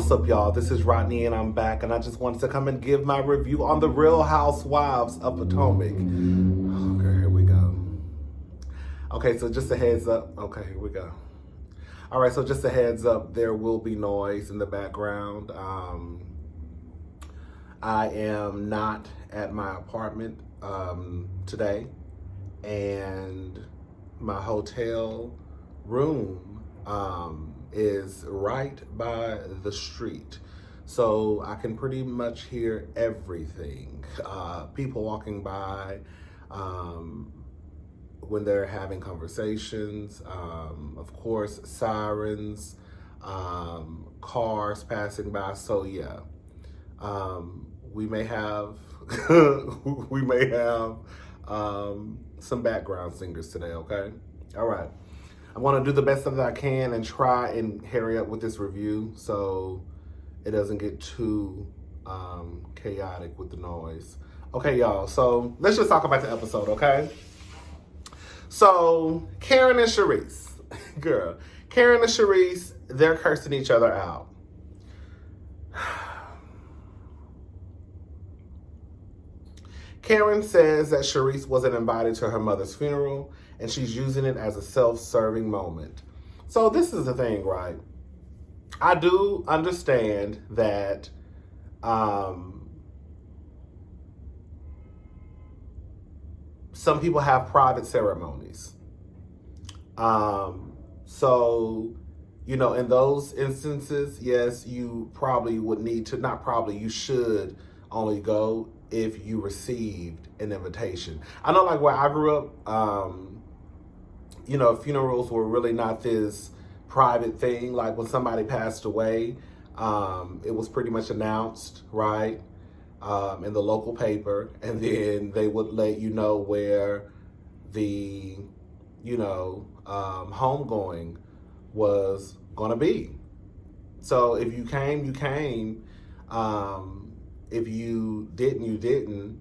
What's up, y'all? This is Rodney, and I'm back, and I just wanted to come and give my review on the Real Housewives of Potomac. Okay, here we go. Okay, so just a heads up. Okay, here we go. All right, so just a heads up, there will be noise in the background. I am not at my apartment today, and my hotel room is right by the street. So I can pretty much hear everything. People walking by, when they're having conversations, of course, sirens, cars passing by. So yeah, we may have some background singers today. Okay, all right. I want to do the best that I can and try and hurry up with this review so it doesn't get too chaotic with the noise. Okay, y'all, so let's just talk about the episode, okay? So, Karen and Charisse. Girl, Karen and Charisse, they're cursing each other out. Karen says that Charisse wasn't invited to her mother's funeral, and she's using it as a self-serving moment. So this is the thing, right? I do understand that some people have private ceremonies. So, you know, in those instances, yes, you probably would need to, not probably, you should only go if you received an invitation. I know, like, where I grew up, you know, funerals were really not this private thing. Like, when somebody passed away, it was pretty much announced, right, in the local paper, and then they would let you know where the, you know, homegoing was gonna be. So if you came, you came. If you didn't, you didn't.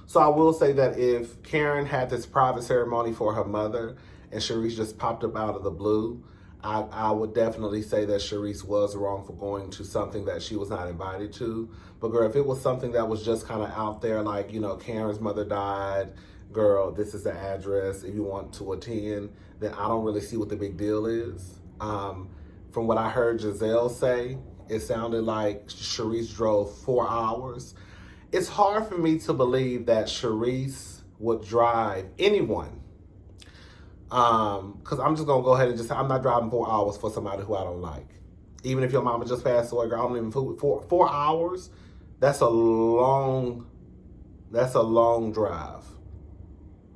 So I will say that if Karen had this private ceremony for her mother and Charisse just popped up out of the blue, I would definitely say that Charisse was wrong for going to something that she was not invited to. But girl, if it was something that was just kind of out there, like, you know, Karen's mother died, girl, this is the address, if you want to attend, then I don't really see what the big deal is. From what I heard Giselle say, it sounded like Charisse drove 4 hours. It's hard for me to believe that Charisse would drive anyone. Because I'm just going to go ahead and just say, I'm not driving 4 hours for somebody who I don't like. Even if your mama just passed away, girl, I don't even fool. 4 hours, that's a long drive.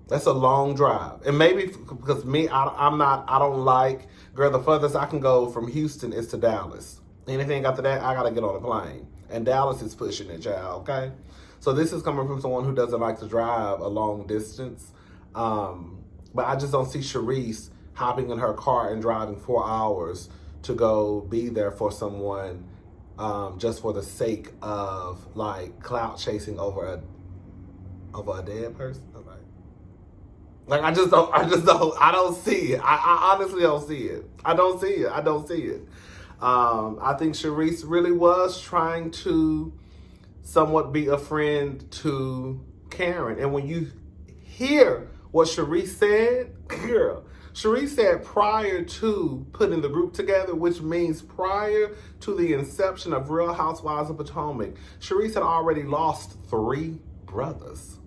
That's a long drive. And maybe because me, I don't like, girl, the furthest I can go from Houston is to Dallas. Anything after that, I got to get on a plane. And Dallas is pushing it, child, okay? So this is coming from someone who doesn't like to drive a long distance. But I just don't see Charisse hopping in her car and driving 4 hours to go be there for someone just for the sake of, like, clout chasing over a dead person. Like, I don't see it. I honestly don't see it. I don't see it. I think Charisse really was trying to somewhat be a friend to Karen. And when you hear what Charisse said, girl, Charisse said prior to putting the group together, which means prior to the inception of Real Housewives of Potomac, Charisse had already lost 3 brothers.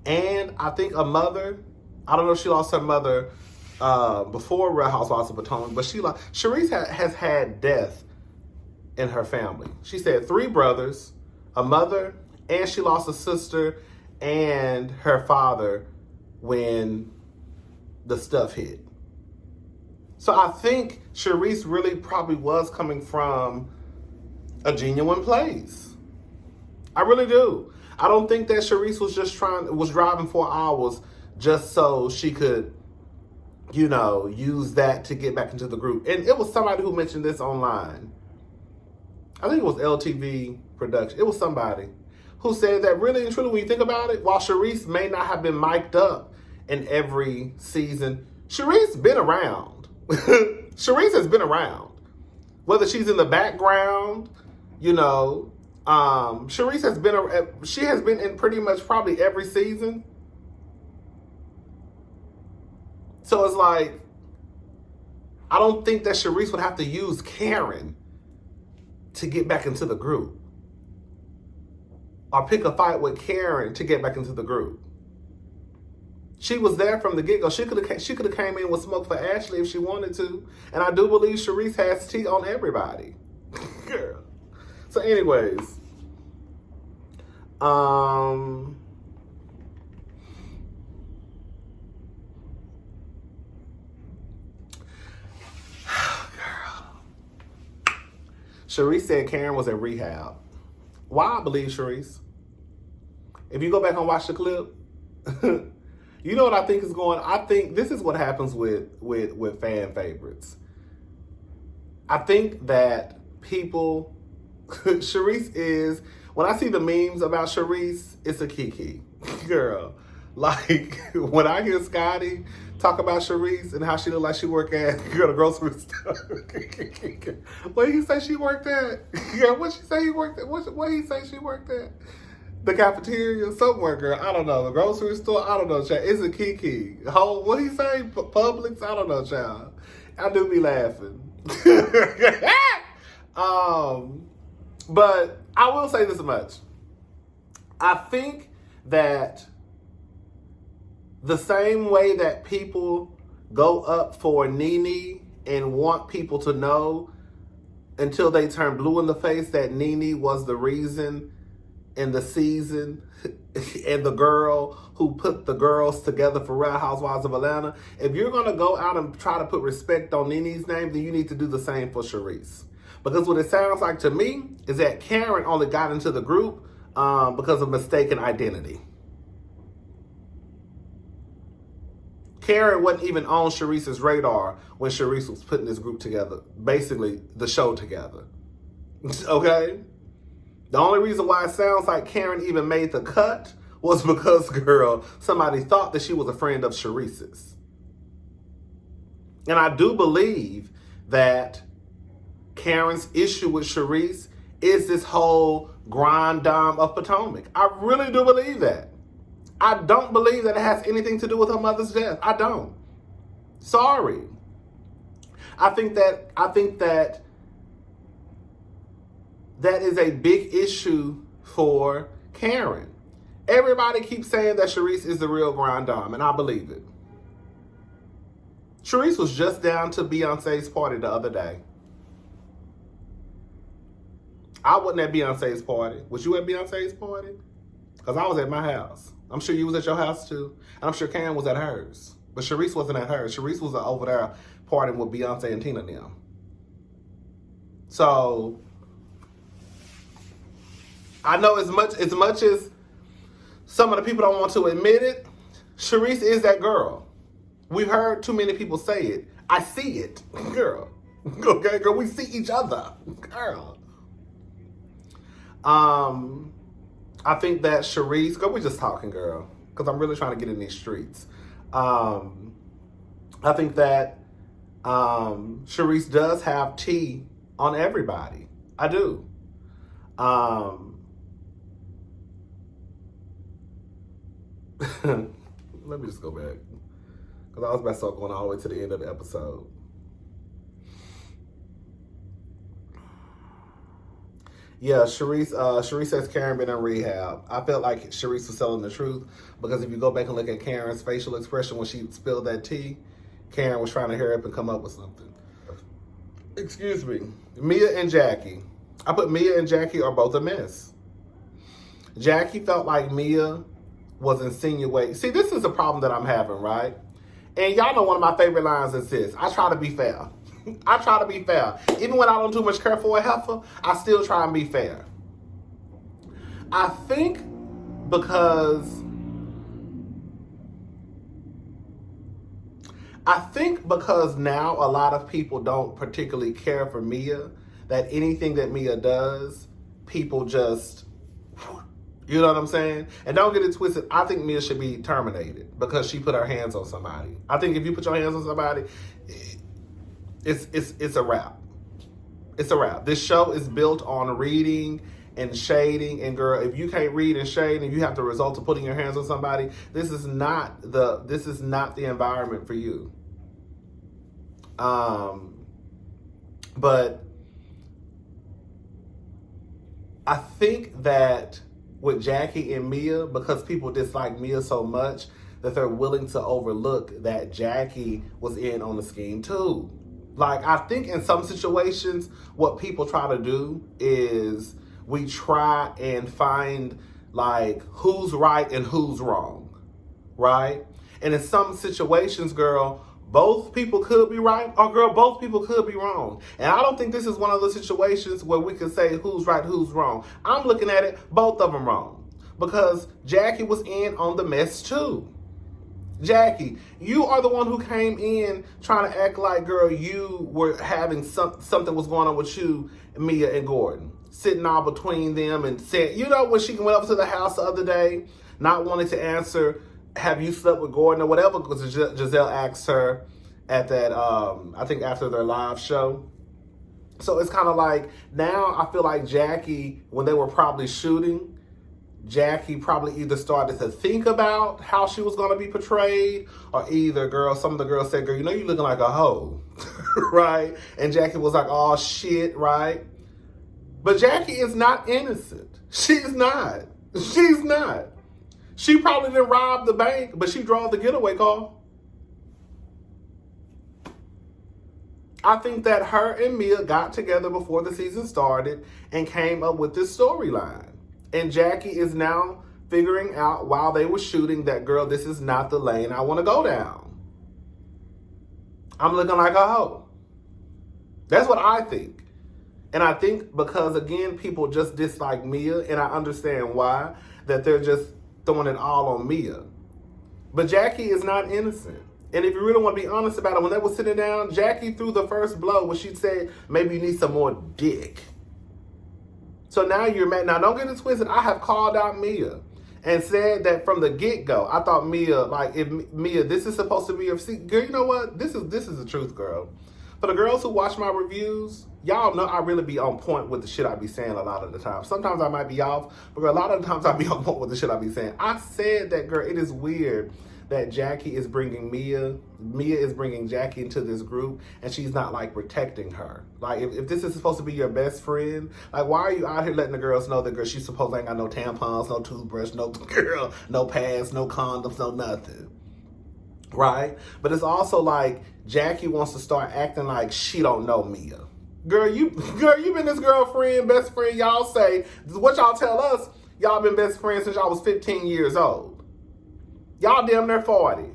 And I think a mother, I don't know if she lost her mother before Real Housewives of Potomac, but Charisse has had death in her family. She said 3 brothers, a mother, and she lost a sister and her father when the stuff hit. So I think Charisse really probably was coming from a genuine place. I really do. I don't think that Charisse was driving 4 hours just so she could, you know, use that to get back into the group. And it was somebody who mentioned this online. I think it was LTV production. It was somebody who said that really and truly, when you think about it, while Charisse may not have been mic'd up in every season, Charisse been around. Charisse has been around. Whether she's in the background, you know, Charisse has been in pretty much probably every season. So it's like, I don't think that Charisse would have to use Karen to get back into the group. Or pick a fight with Karen to get back into the group. She was there from the get-go. She could have came in with smoke for Ashley if she wanted to. And I do believe Charisse has tea on everybody. Girl. So anyways. Girl. Charisse said Karen was in rehab. Why I believe Charisse? If you go back and watch the clip, you know what I think is going on? I think this is what happens with fan favorites. I think that people, Charisse is, when I see the memes about Charisse, it's a kiki. Girl, like when I hear Scotty talk about Charisse and how she look like she work at the grocery store. What did he say she worked at? Yeah, what she say he worked at? What he say she worked at? The cafeteria, somewhere, girl. I don't know. The grocery store, I don't know, child. It's a kiki. What he say? Publix? I don't know, child. I do be laughing. But I will say this much. I think that the same way that people go up for Nene and want people to know until they turn blue in the face that Nene was the reason in the season and the girl who put the girls together for Real Housewives of Atlanta. If you're going to go out and try to put respect on Nene's name, then you need to do the same for Charisse. Because what it sounds like to me is that Karen only got into the group because of mistaken identity. Karen wasn't even on Charisse's radar when Charisse was putting this group together, basically the show together. Okay? The only reason why it sounds like Karen even made the cut was because, girl, somebody thought that she was a friend of Charisse's. And I do believe that Karen's issue with Charisse is this whole grind dime of Potomac. I really do believe that. I don't believe that it has anything to do with her mother's death. I don't. Sorry. I think that is a big issue for Karen. Everybody keeps saying that Charisse is the real grind dime, and I believe it. Charisse was just down to Beyonce's party the other day. I wasn't at Beyonce's party. Was you at Beyonce's party? Because I was at my house. I'm sure you was at your house too. And I'm sure Karen was at hers. But Charisse wasn't at hers. Charisse was over there partying with Beyonce and Tina now. So I know as much as some of the people don't want to admit it, Charisse is that girl. We've heard too many people say it. I see it, girl. Okay, girl, we see each other, girl. I think that Charisse, girl, we're just talking, girl, because I'm really trying to get in these streets. I think that Charisse does have tea on everybody. I do. Let me just go back, because I was about to start going all the way to the end of the episode. Yeah, Charisse says Karen been in rehab. I felt like Charisse was telling the truth, because if you go back and look at Karen's facial expression when she spilled that tea, Karen was trying to hurry up and come up with something. Excuse me. Mia and Jackie. I put Mia and Jackie are both a mess. Jackie felt like Mia was insinuating. See, this is a problem that I'm having, right? And y'all know one of my favorite lines is this: I try to be fair. I try to be fair. Even when I don't too much care for a heifer, I still try and be fair. I think because now a lot of people don't particularly care for Mia, that anything that Mia does, people just, you know what I'm saying? And don't get it twisted, I think Mia should be terminated because she put her hands on somebody. I think if you put your hands on somebody, It's a wrap. It's a wrap. This show is built on reading and shading. And girl, if you can't read and shade and you have the result of putting your hands on somebody, this is not the environment for you. But I think that with Jackie and Mia, because people dislike Mia so much, that they're willing to overlook that Jackie was in on the scheme too. Like, I think in some situations, what people try to do is we try and find, like, who's right and who's wrong, right? And in some situations, girl, both people could be right, or girl, both people could be wrong. And I don't think this is one of those situations where we can say who's right, who's wrong. I'm looking at it, both of them wrong. Because Jackie was in on the mess too. Jackie, you are the one who came in trying to act like, girl, you were having something was going on with you, Mia and Gordon. Sitting all between them and said, you know, when she went up to the house the other day, not wanting to answer, have you slept with Gordon or whatever, because Giselle asked her at that, I think after their live show. So it's kind of like, now I feel like Jackie, when they were probably shooting, Jackie probably either started to think about how she was going to be portrayed, or either, girl, some of the girls said, girl, you know you looking like a hoe, right? And Jackie was like, oh, shit, right? But Jackie is not innocent. She's not. She's not. She probably didn't rob the bank, but she drove the getaway car. I think that her and Mia got together before the season started and came up with this storyline. And Jackie is now figuring out while they were shooting that, girl, this is not the lane I want to go down. I'm looking like a hoe. That's what I think. And I think because, again, people just dislike Mia, and I understand why, that they're just throwing it all on Mia. But Jackie is not innocent. And if you really want to be honest about it, when they were sitting down, Jackie threw the first blow when she said, maybe you need some more dick. So now you're mad. Now, don't get it twisted. I have called out Mia and said that from the get-go, I thought Mia, like, if Mia, this is supposed to be your seat. Girl, you know what? This is the truth, girl. For the girls who watch my reviews, y'all know I really be on point with the shit I be saying a lot of the time. Sometimes I might be off, but girl, a lot of the times I be on point with the shit I be saying. I said that, girl, it is weird that Jackie is bringing Mia is bringing Jackie into this group, and she's not, like, protecting her. Like, if this is supposed to be your best friend, like, why are you out here letting the girls know that, girl, she's supposed to ain't got no tampons, no toothbrush, no girl, no pads, no condoms, no nothing. Right? But it's also like Jackie wants to start acting like she don't know Mia. Girl, you been this girlfriend, best friend, y'all say, what y'all tell us, y'all been best friends since y'all was 15 years old. Y'all damn near 40.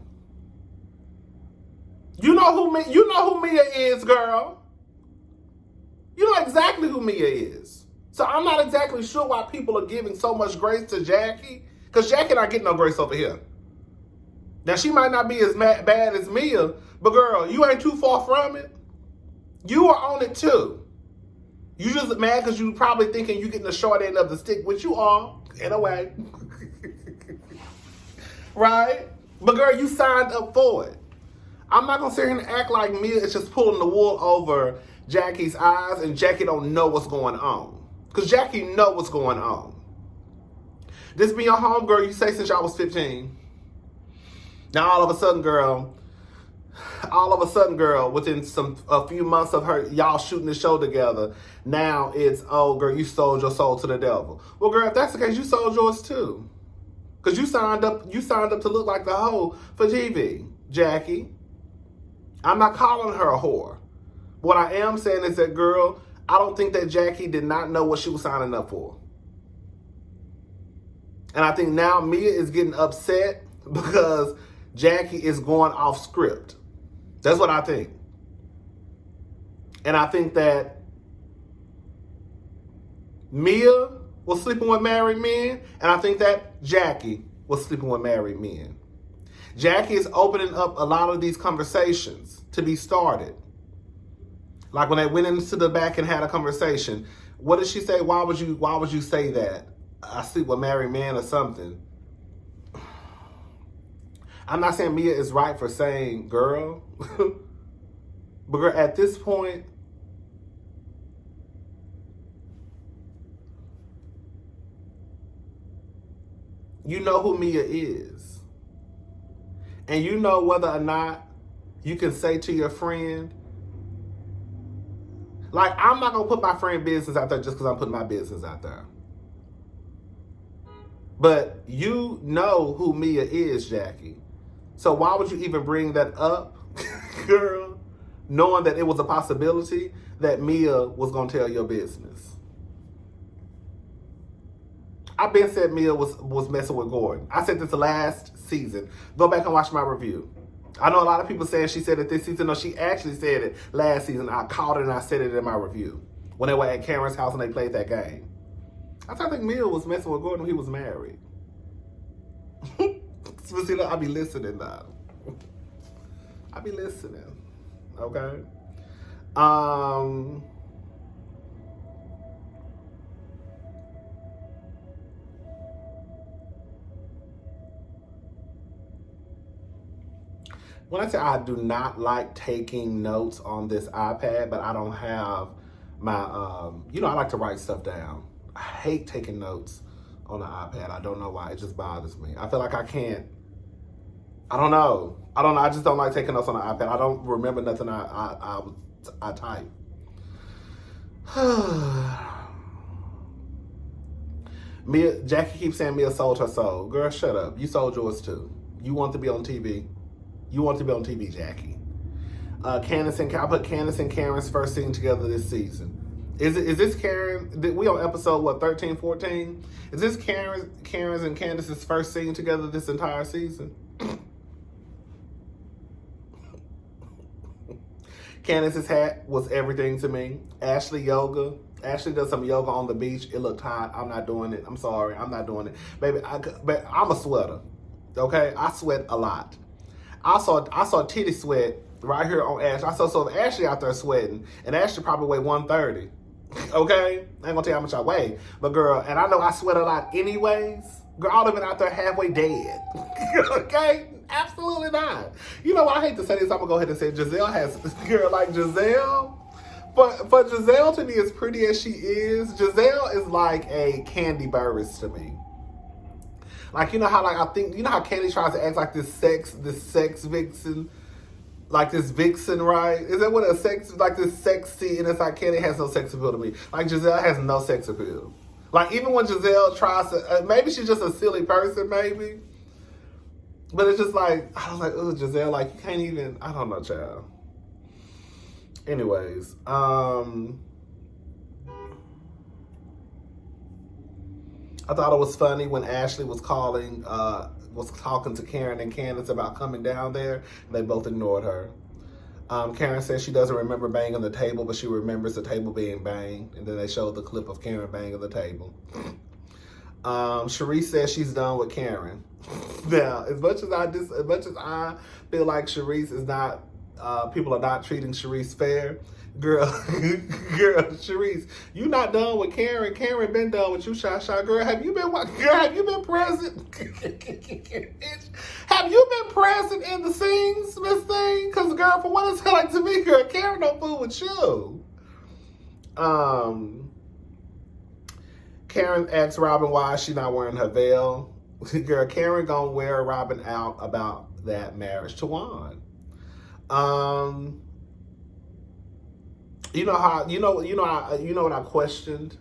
You know who Mia is, girl. You know exactly who Mia is. So I'm not exactly sure why people are giving so much grace to Jackie, because Jackie not getting no grace over here. Now, she might not be as bad as Mia, but girl, you ain't too far from it. You are on it too. You just mad because you probably thinking you getting the short end of the stick, which you are, in a way. Right? But girl, you signed up for it. I'm not going to sit here and act like Mia is just pulling the wool over Jackie's eyes and Jackie don't know what's going on. Because Jackie know what's going on. This be your home, girl, you say since y'all was 15. Now all of a sudden, girl, within a few months of y'all shooting the show together, now it's, oh, girl, you sold your soul to the devil. Well, girl, if that's the case, you sold yours too. Because you signed up to look like the hoe for TV, Jackie. I'm not calling her a whore. What I am saying is that, girl, I don't think that Jackie did not know what she was signing up for. And I think now Mia is getting upset because Jackie is going off script. That's what I think. And I think that Mia was sleeping with married men, and I think that Jackie was sleeping with married men. Jackie is opening up a lot of these conversations to be started. Like when they went into the back and had a conversation, what did she say? Why would you say that? I sleep with married men or something. I'm not saying Mia is right for saying, girl, But girl, at this point, you know who Mia is. And you know whether or not you can say to your friend, like, I'm not going to put my friend business out there just because I'm putting my business out there. But you know who Mia is, Jackie. So why would you even bring that up, girl, knowing that it was a possibility that Mia was going to tell your business? I've been said Mia was messing with Gordon. I said this last season. Go back and watch my review. I know a lot of people saying she said it this season. No, she actually said it last season. I caught it and I said it in my review when they were at Karen's house and they played that game. I think Mia was messing with Gordon when he was married. So, see, I be listening though. I be listening. Okay. When I say I do not like taking notes on this iPad, but I don't have my, I like to write stuff down. I hate taking notes on the iPad. I don't know why. It just bothers me. I feel like I can't. I don't know. I just don't like taking notes on the iPad. I don't remember nothing I type. Jackie keeps saying Mia sold her soul. Girl, shut up. You sold yours too. You want to be on TV. You want to be on TV, Jackie. Candace and I put Candace and Karen's first scene together this season. Is this Karen? We on episode 13, 14? Is this Karen's and Candace's first scene together this entire season? Candace's hat was everything to me. Ashley does some yoga on the beach. It looked hot. I'm not doing it. I'm sorry. I'm not doing it. Baby, but I'm a sweater. Okay? I sweat a lot. I saw titty sweat right here on Ashley. So if Ashley out there sweating, and Ashley probably weigh 130. Okay? I ain't gonna tell you how much I weigh. But girl, and I know I sweat a lot anyways. Girl, I would have been out there halfway dead. Okay? Absolutely not. You know what? I hate to say this. I'm gonna go ahead and say Giselle has, girl, like Giselle. For Giselle to be as pretty as she is, Giselle is like a Candy Burris to me. Like, you know how, like, I think, you know how Candy tries to act like this sex vixen, like this vixen, right? Is that what a sex, like this sexy, and it's like Candy has no sex appeal to me. Like, Giselle has no sex appeal. Like, even when Giselle tries to, maybe she's just a silly person, maybe. But it's just like, I was like, oh, Giselle, like, you can't even, I don't know, child. Anyways, I thought it was funny when Ashley was talking to Karen and Candace about coming down there. And they both ignored her. Karen says she doesn't remember banging the table, but she remembers the table being banged. And then they showed the clip of Karen banging the table. Charisse says she's done with Karen. Now, as much as I feel like Charisse is not, people are not treating Charisse fair. Girl, Charisse, you not done with Karen. Karen been done with you, Sha. Girl, have you been present? Have you been present in the scenes, Miss Thing? Because, girl, for what it's like to me, girl, Karen don't fool with you. Karen asks Robyn why she not wearing her veil. Girl, Karen gonna wear Robyn out about that marriage to Juan. You know what I questioned?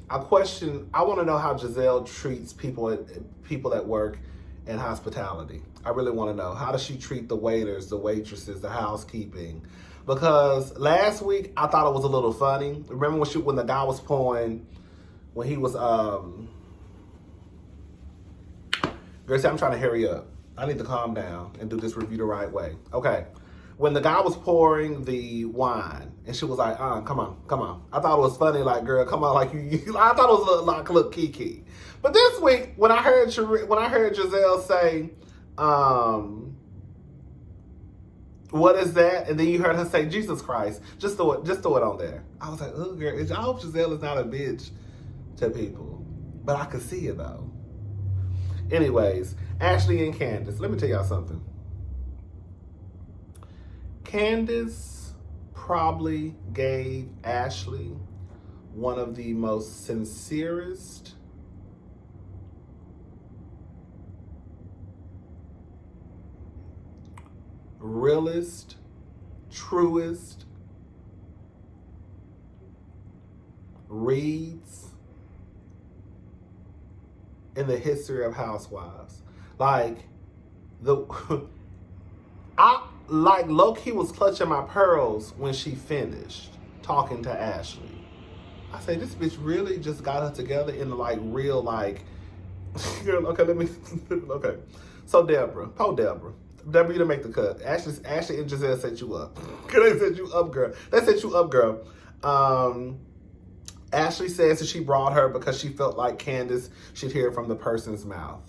I want to know how Giselle treats people that work in hospitality. I really want to know. How does she treat the waiters, the waitresses, the housekeeping? Because last week I thought it was a little funny. Remember when the guy was pouring, when he was girl, see, I'm trying to hurry up. I need to calm down and do this review the right way. Okay. When the guy was pouring the wine, and she was like, come on. I thought it was funny, like, girl, come on, like, you I thought it was like a little kiki. But this week, when I heard Giselle say, what is that? And then you heard her say, Jesus Christ, just throw it on there. I was like, oh, girl, I hope Giselle is not a bitch to people. But I could see it, though. Anyways, Ashley and Candace, let me tell y'all something. Candace probably gave Ashley one of the most sincerest, realest, truest reads in the history of Housewives. Like, I like low-key was clutching my pearls when she finished talking to Ashley. I say, this bitch really just got her together in like real like girl, okay, okay. So Deborah, you didn't make the cut. Ashley and Giselle set you up. They set you up, girl. They set you up, girl. Ashley says that she brought her because she felt like Candace should hear it from the person's mouth.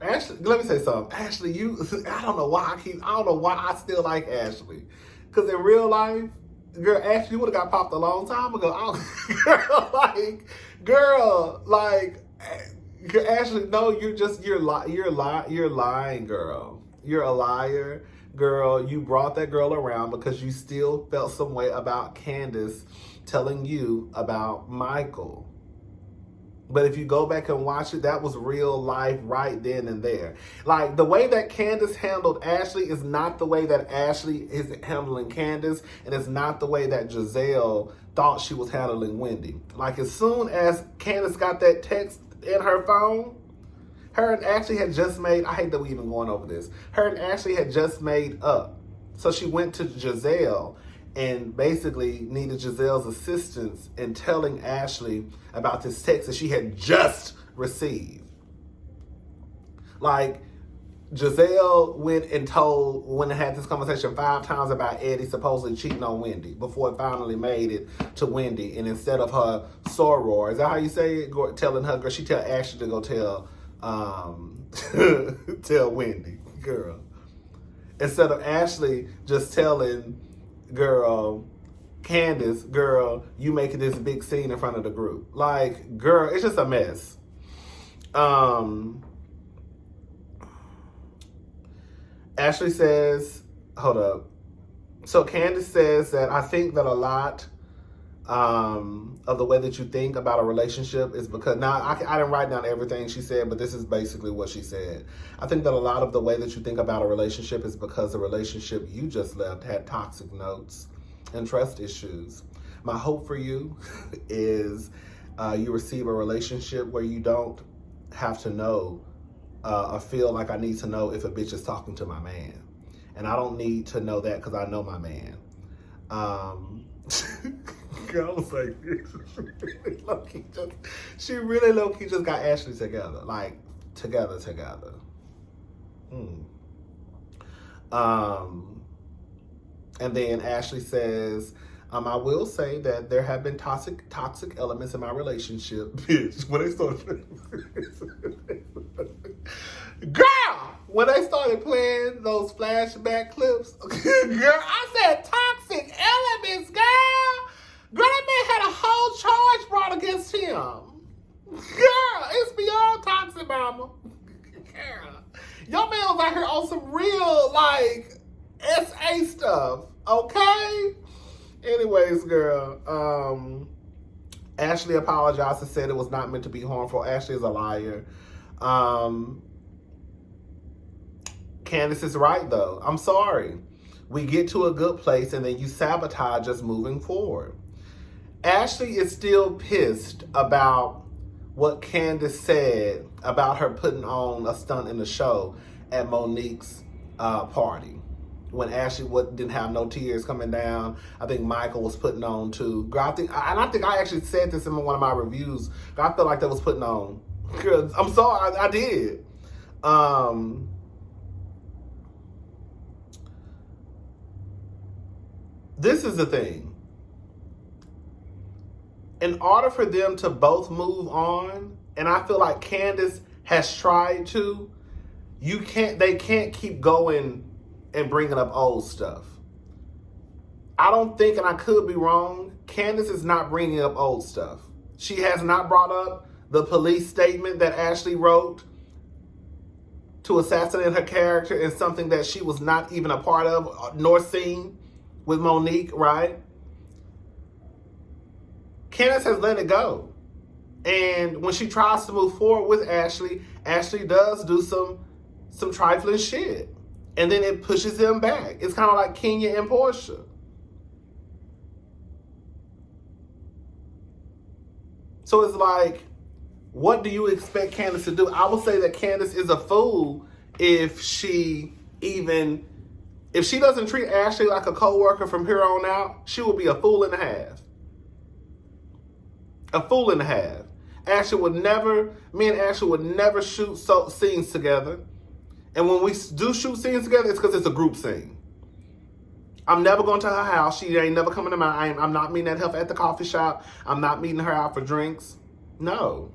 Ashley, let me say something. Ashley, I don't know why I still like Ashley. Because in real life, girl, Ashley would have got popped a long time ago. Girl, Ashley, no, you're lying, girl. You're a liar, girl. You brought that girl around because you still felt some way about Candace telling you about Michael. But if you go back and watch it, that was real life right then and there. Like, the way that Candace handled Ashley is not the way that Ashley is handling Candace, and it's not the way that Giselle thought she was handling Wendy. Like, as soon as Candace got that text in her phone, her and Ashley had just made, I hate that we even going over this, her and Ashley had just made up. So she went to Giselle and basically needed Giselle's assistance in telling Ashley about this text that she had just received. Like, Giselle went and had this conversation 5 times about Eddie supposedly cheating on Wendy before it finally made it to Wendy. And instead of her soror, is that how you say it? Telling her, girl, she tell Ashley to go tell tell Wendy, girl. Instead of Ashley just telling girl Candace, girl, you making this big scene in front of the group. Like, girl, it's just a mess. Ashley says, hold up. So Candace says that I think that a lot of the way that you think about a relationship is because, now I didn't write down everything she said, but this is basically what she said. I think that a lot of the way that you think about a relationship is because the relationship you just left had toxic notes and trust issues. My hope for you is you receive a relationship where you don't have to know or feel like I need to know if a bitch is talking to my man. And I don't need to know that because I know my man. Girl, I was like, she really low-key just got Ashley together. Like, together. And then Ashley says, I will say that there have been toxic elements in my relationship. Bitch, when they started girl, when they started playing those flashback clips, girl, I said toxic elements, girl. Girl, that man had a whole charge brought against him. Girl, it's beyond toxic, mama. Girl, your man was out here on some real, like, SA stuff, okay? Anyways, girl, Ashley apologized and said it was not meant to be harmful. Ashley is a liar. Candace is right, though. I'm sorry. We get to a good place and then you sabotage us moving forward. Ashley is still pissed about what Candace said about her putting on a stunt in the show at Monique's party. When Ashley didn't have no tears coming down. I think Michael was putting on too. Girl, I think I actually said this in one of my reviews. Girl, I feel like that was putting on. Girl, I'm sorry, I did. This is the thing. In order for them to both move on, and I feel like Candace has tried to, they can't keep going and bringing up old stuff. I don't think, and I could be wrong, Candace is not bringing up old stuff. She has not brought up the police statement that Ashley wrote to assassinate her character in something that she was not even a part of nor seen with Monique, right? Candace has let it go. And when she tries to move forward with Ashley, Ashley does do some trifling shit. And then it pushes them back. It's kind of like Kenya and Portia. So it's like, what do you expect Candace to do? I will say that Candace is a fool if she doesn't treat Ashley like a co-worker from here on out. She will be a fool and a half. A fool and a half. Me and Ashley would never shoot scenes together. And when we do shoot scenes together, it's because it's a group scene. I'm never going to her house. She ain't never coming to mine. I'm not meeting her at the coffee shop. I'm not meeting her out for drinks. No.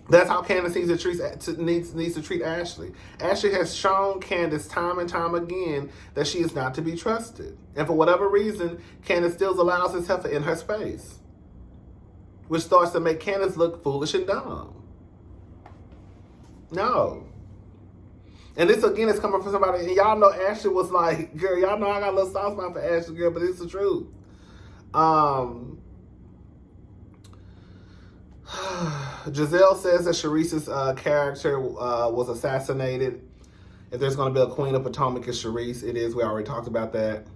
That's how Candace needs to treat Ashley. Ashley has shown Candace time and time again that she is not to be trusted. And for whatever reason, Candace still allows this heifer in her space, which starts to make Candace look foolish and dumb. No. And this, again, is coming from somebody, and y'all know Ashley was like, girl, y'all know I got a little soft spot for Ashley, girl, but it's the truth. Giselle says that Charisse's character was assassinated. If there's going to be a Queen of Potomac, it's Charisse. It is. We already talked about that.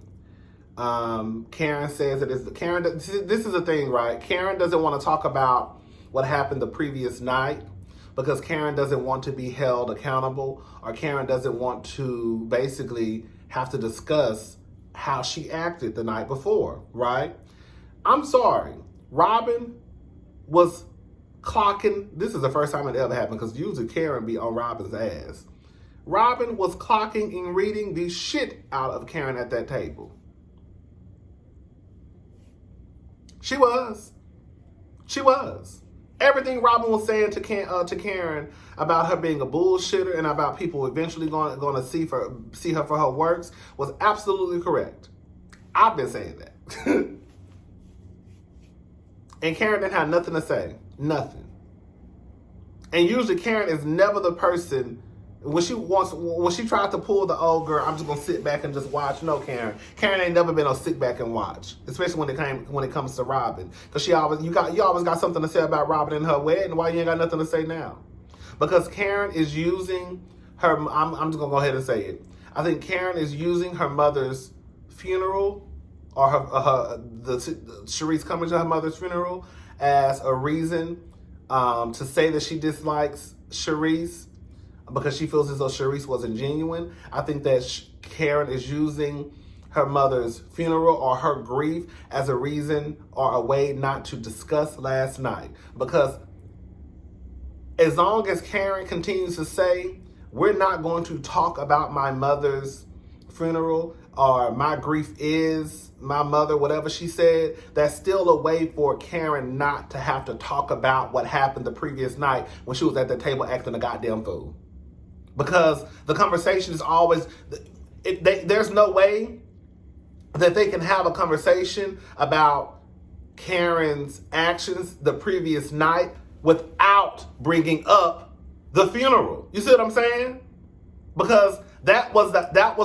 Karen says that it's Karen. This is the thing, right? Karen doesn't want to talk about what happened the previous night because Karen doesn't want to be held accountable, or Karen doesn't want to basically have to discuss how she acted the night before, right? I'm sorry. Robyn was clocking. This is the first time it ever happened because usually Karen be on Robyn's ass. Robyn was clocking and reading the shit out of Karen at that table. She was. Everything Robyn was saying to Karen about her being a bullshitter and about people eventually going to see her for her works was absolutely correct. I've been saying that. And Karen didn't have nothing to say. Nothing. And usually Karen is never the person when she tried to pull the old girl, I'm just gonna sit back and just watch. No, Karen ain't never been on sit back and watch, especially when it comes to Robyn, because you always got something to say about Robyn and her wedding. Why you ain't got nothing to say now? Because Karen is using her. I'm just gonna go ahead and say it. I think Karen is using her mother's funeral or the Charisse coming to her mother's funeral as a reason to say that she dislikes Charisse, because she feels as though Charisse wasn't genuine. I think that Karen is using her mother's funeral or her grief as a reason or a way not to discuss last night. Because as long as Karen continues to say, we're not going to talk about my mother's funeral, or my grief is my mother, whatever she said, that's still a way for Karen not to have to talk about what happened the previous night when she was at the table acting a goddamn fool. Because the conversation is always, there's no way that they can have a conversation about Karen's actions the previous night without bringing up the funeral. You see what I'm saying? Because that was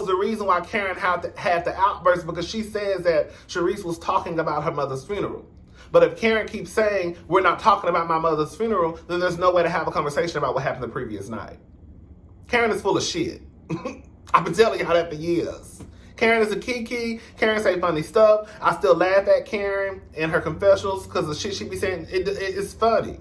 the reason why Karen had the outburst, because she says that Charisse was talking about her mother's funeral. But if Karen keeps saying, we're not talking about my mother's funeral, then there's no way to have a conversation about what happened the previous night. Karen is full of shit. I've been telling y'all that for years. Karen is a kiki. Karen say funny stuff. I still laugh at Karen in her confessionals because the shit she be saying, it's funny.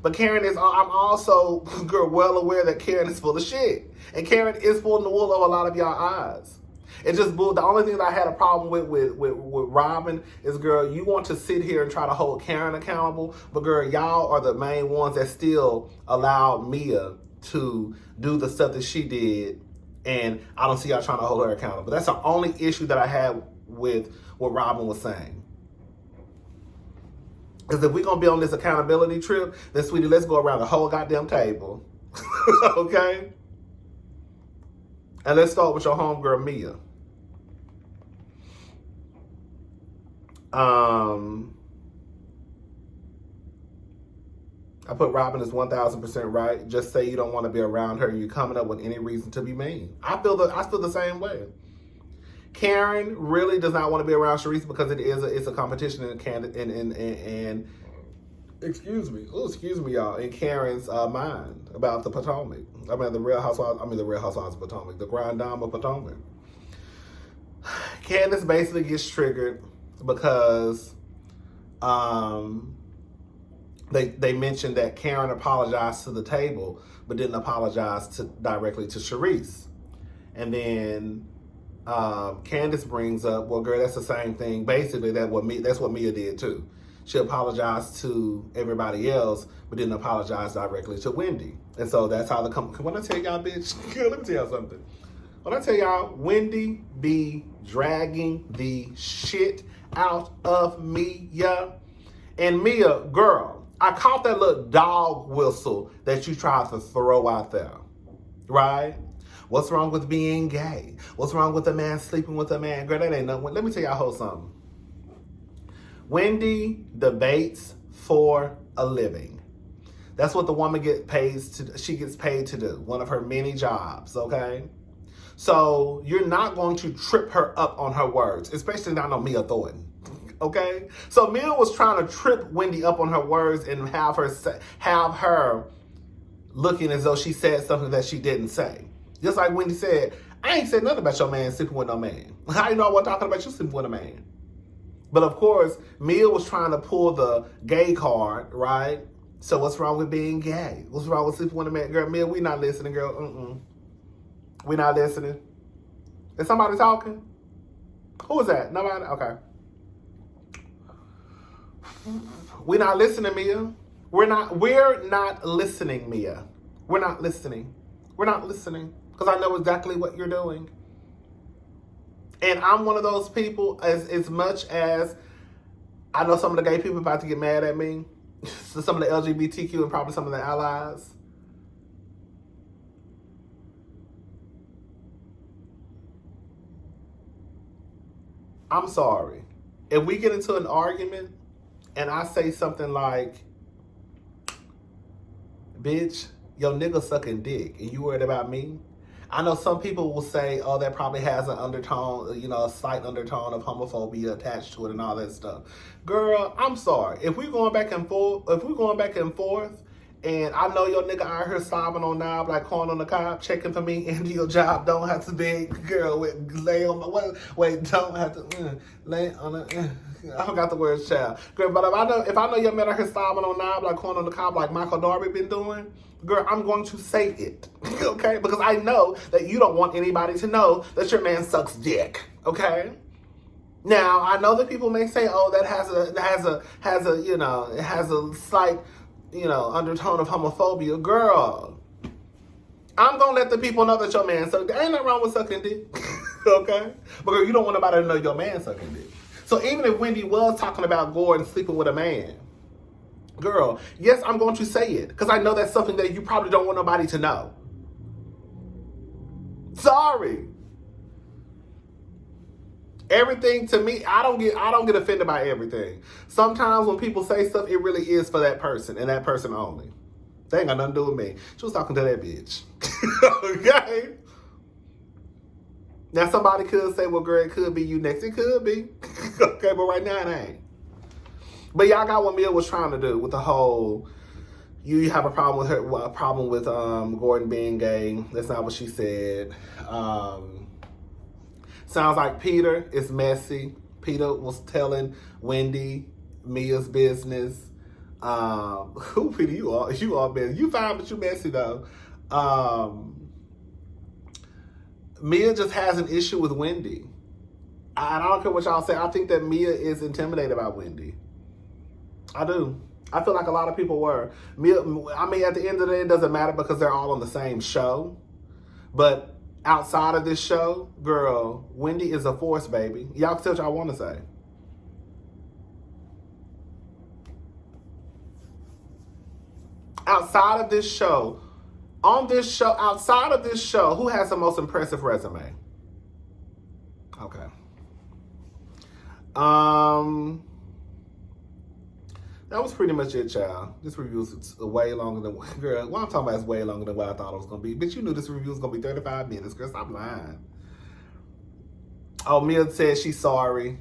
But Karen is, I'm also well aware that Karen is full of shit. And Karen is pulling the wool over a lot of y'all eyes. It's just bull. The only thing that I had a problem with Robyn is, girl, you want to sit here and try to hold Karen accountable, but girl, y'all are the main ones that still allowed Mia to do the stuff that she did, and I don't see y'all trying to hold her accountable. That's the only issue that I had with what Robyn was saying. Because if we're going to be on this accountability trip, then, sweetie, let's go around the whole goddamn table. Okay? And let's start with your homegirl, Mia. I put Robyn as 1,000% right. Just say you don't want to be around her. You're coming up with any reason to be mean. I feel the same way. Karen really does not want to be around Charisse because it's a competition in Candace and excuse me, y'all, in Karen's mind about the Potomac. I mean, the Real Housewives of Potomac, the Grand Dame of Potomac. Candace basically gets triggered because they mentioned that Karen apologized to the table, but didn't apologize directly to Charisse. And then Candace brings up, well, girl, that's the same thing. Basically, that's what Mia did too. She apologized to everybody else, but didn't apologize directly to Wendy. And so that's how when I tell y'all, bitch, girl, let me tell y'all something. When I tell y'all, Wendy be dragging the shit out of Mia. And Mia, girl, I caught that little dog whistle that you tried to throw out there, right? What's wrong with being gay? What's wrong with a man sleeping with a man? Girl, that ain't nothing. Let me tell y'all a whole something. Wendy debates for a living. That's what the woman gets paid to do. One of her many jobs, okay? So you're not going to trip her up on her words, especially not on Mia Thornton. Okay? So Mia was trying to trip Wendy up on her words and have her looking as though she said something that she didn't say. Just like Wendy said, I ain't said nothing about your man sleeping with no man. How you know I wasn't talking about you sleeping with a man? But of course, Mia was trying to pull the gay card, right? So what's wrong with being gay? What's wrong with sleeping with a man? Girl, Mia, we not listening, girl. We not listening. Is somebody talking? Who is that? Nobody? Okay. We're not listening, Mia. We're not listening, Mia. We're not listening. We're not listening. Because I know exactly what you're doing. And I'm one of those people, as much as I know some of the gay people about to get mad at me, so some of the LGBTQ and probably some of the allies. I'm sorry. If we get into an argument and I say something like, bitch, your nigga sucking dick and you worried about me? I know some people will say, oh, that probably has an undertone, a slight undertone of homophobia attached to it and all that stuff. Girl, I'm sorry. If we're going back and forth, and I know your nigga out here slobbing on knob like corn on the cob, checking for me, and your job don't have to be, girl, lay on my, don't have to, lay on the, I forgot the words, child. Girl, but if I know your man out here slobbing on knob like corn on the cob like Michael Darby been doing, girl, I'm going to say it, okay? Because I know that you don't want anybody to know that your man sucks dick, okay? Now, I know that people may say, oh, that has a slight, undertone of homophobia. Girl, I'm going to let the people know that your man sucks dick. Ain't nothing wrong with sucking dick, okay? But girl, you don't want nobody to know your man sucking dick. So even if Wendy was talking about Gordon sleeping with a man, girl, yes, I'm going to say it because I know that's something that you probably don't want nobody to know. Sorry. Everything to me, I don't get offended by everything. Sometimes when people say stuff, it really is for that person and that person only. They ain't got nothing to do with me. She was talking to that bitch. Okay? Now somebody could say, well, girl, it could be you next. It could be. Okay, but right now it ain't. But y'all got what Mia was trying to do with the whole, you have a problem with Gordon being gay. That's not what she said. Sounds like Peter is messy. Peter was telling Wendy Mia's business. Who Peter you are? You are messy. You fine, but you messy though. Mia just has an issue with Wendy. I don't care what y'all say. I think that Mia is intimidated by Wendy. I do. I feel like a lot of people were. Mia, I mean, at the end of the day, it doesn't matter because they're all on the same show. But outside of this show, girl, Wendy is a force, baby. Y'all can say what y'all want to say. Outside of this show, outside of this show, who has the most impressive resume? Okay. That was pretty much it, child. This review is way longer than, girl, what I'm talking about is way longer than what I thought it was going to be. Bitch, you knew this review was going to be 35 minutes. Girl, stop lying. Oh, Mia said she's sorry.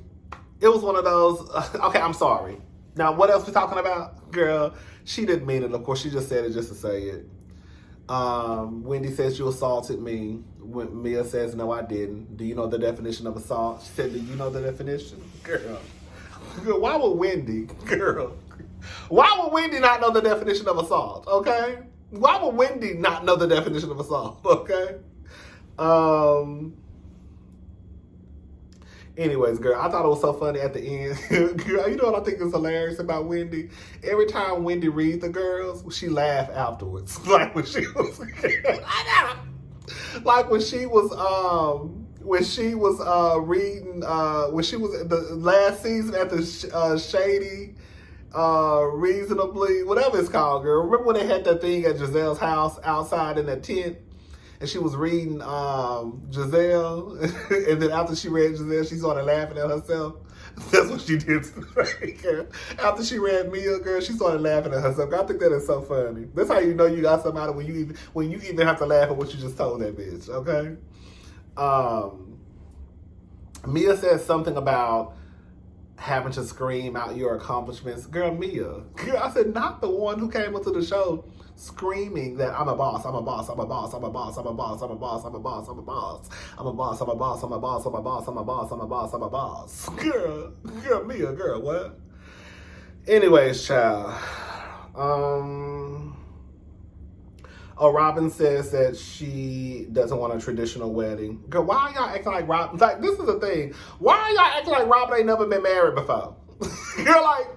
It was one of those, okay, I'm sorry. Now, what else we talking about? Girl, she didn't mean it. Of course, she just said it just to say it. Wendy says you assaulted me. When Mia says, no, I didn't. Do you know the definition of assault? She said, do you know the definition? Girl, why would Wendy, why would Wendy not know the definition of assault, okay? Why would Wendy not know the definition of assault, okay? Anyways, girl, I thought it was so funny at the end. Girl, you know what I think is hilarious about Wendy? Every time Wendy reads the girls, she laugh afterwards. Like when she was, like when she was reading, when she was the last season at the Shady, Reasonably, whatever it's called, girl. Remember when they had that thing at Giselle's house outside in that tent? And she was reading Giselle, and then after she read Giselle, she started laughing at herself. That's what she did today, girl. After she read Mia, girl, she started laughing at herself. I think that is so funny. That's how you know you got somebody when you even have to laugh at what you just told that bitch, okay? Mia says something about having to scream out your accomplishments. Girl, Mia. Girl, I said, not the one who came into the show screaming that I'm a boss, I'm a boss, I'm a boss, I'm a boss, I'm a boss, I'm a boss, I'm a boss, I'm a boss, I'm a boss, I'm a boss, I'm a boss, I'm a boss, I'm a boss, I'm a boss, I'm a boss. Girl, Mia, girl, what? Anyways, child. Oh, Robyn says that she doesn't want a traditional wedding. Girl, why are y'all acting like Robyn? Like, this is the thing. Why are y'all acting like Robyn ain't never been married before? You're like,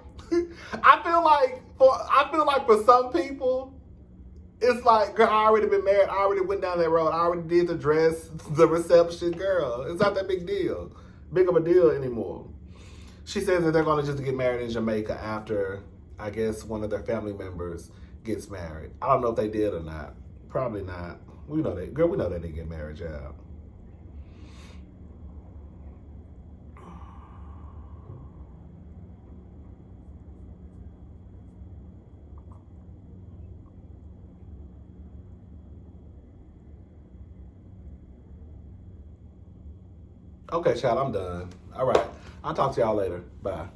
I feel like for some people, it's like, girl, I already been married. I already went down that road. I already did the dress, the reception. Girl, it's not that big of a deal anymore. She says that they're going to just get married in Jamaica after, I guess, one of their family members gets married. I don't know if they did or not. Probably not. We know that. Girl, we know they didn't get married, child. Okay, child, I'm done. All right. I'll talk to y'all later. Bye.